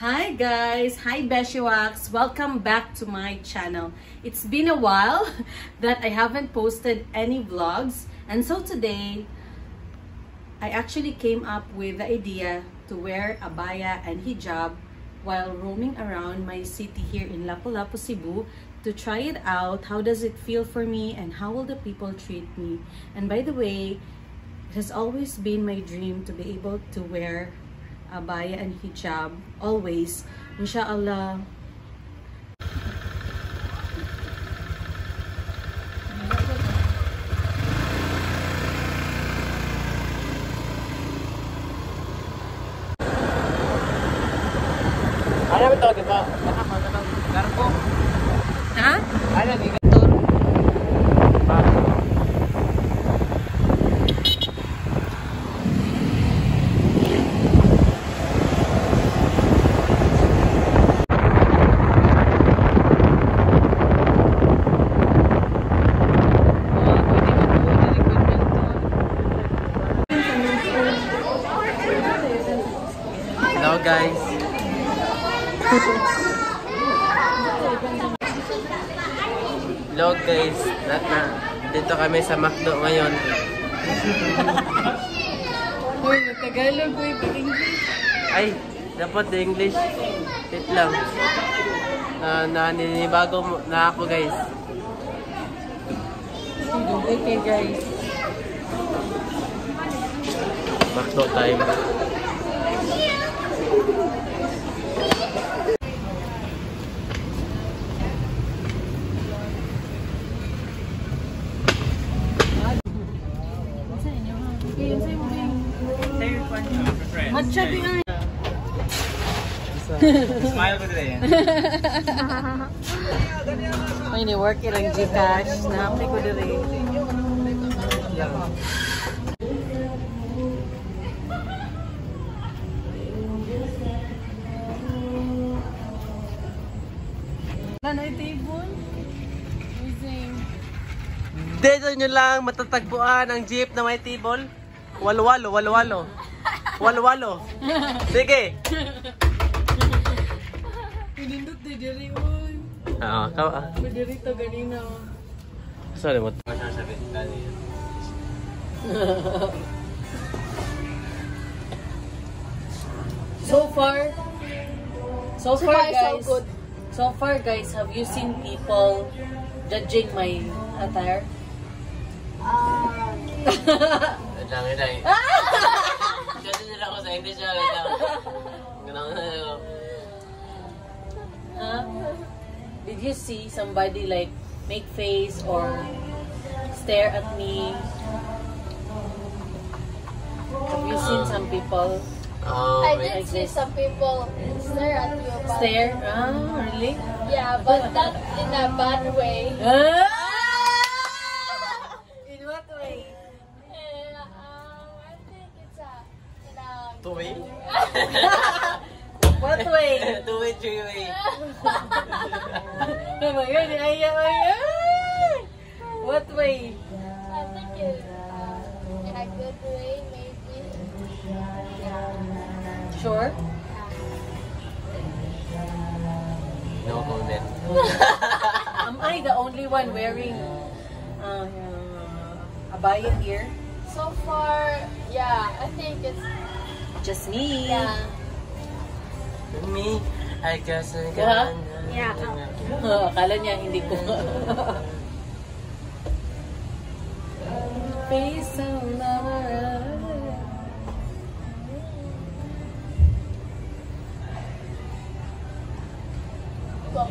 Hi guys! Hi Beshiwax! Welcome back to my channel. It's been a while that I haven't posted any vlogs, and so today I actually came up with the idea to wear abaya and hijab while roaming around my city here in Lapu-Lapu, Cebu, to try it out. How does it feel for me and how will the people treat me? And by the way, it has always been my dream to be able to wear abaya and hijab always, inshallah. Ano ba ito, di ba? Garpo. Ha? Ano, di ba? Hello guys. Hello guys. Dito kami sa McDo ngayon. Uy, Tagalog, uy, English. Ay, dapat English. Wait lang. Naninibago na ako guys. Okay guys. McDo time. Matcha din. Smile ko din. May ni-work ilang Gcash. Na-apply ko din. Nanay table? Amazing. Dito nyo lang matatagpuan ang jeep na may table. Walo-walo, walo-walo. Walo-walo. Sige. Pinindot din diri, uy. Oo, kawa. Diri to ganina. Sorry, what? So far guys, have you seen people judging my attire? Wait lang. Kasi nila ako sa English siya. Huh? Did you see somebody like make face or stare at me? Have you seen some people I did see some people stare at you. stare? Ah, really? Yeah, but not in a bad way. In what way? I think it's in a Two-way? What way? Two-way, three-way. Oh my God, what way? I think it's in a good way, maybe. Sure? No comment. Am I the only one wearing abaya here? So far, yeah, I think it's Just me. yeah. Me, I guess I Yeah. Yeah. Akala niya hindi ko. Face of love. Well,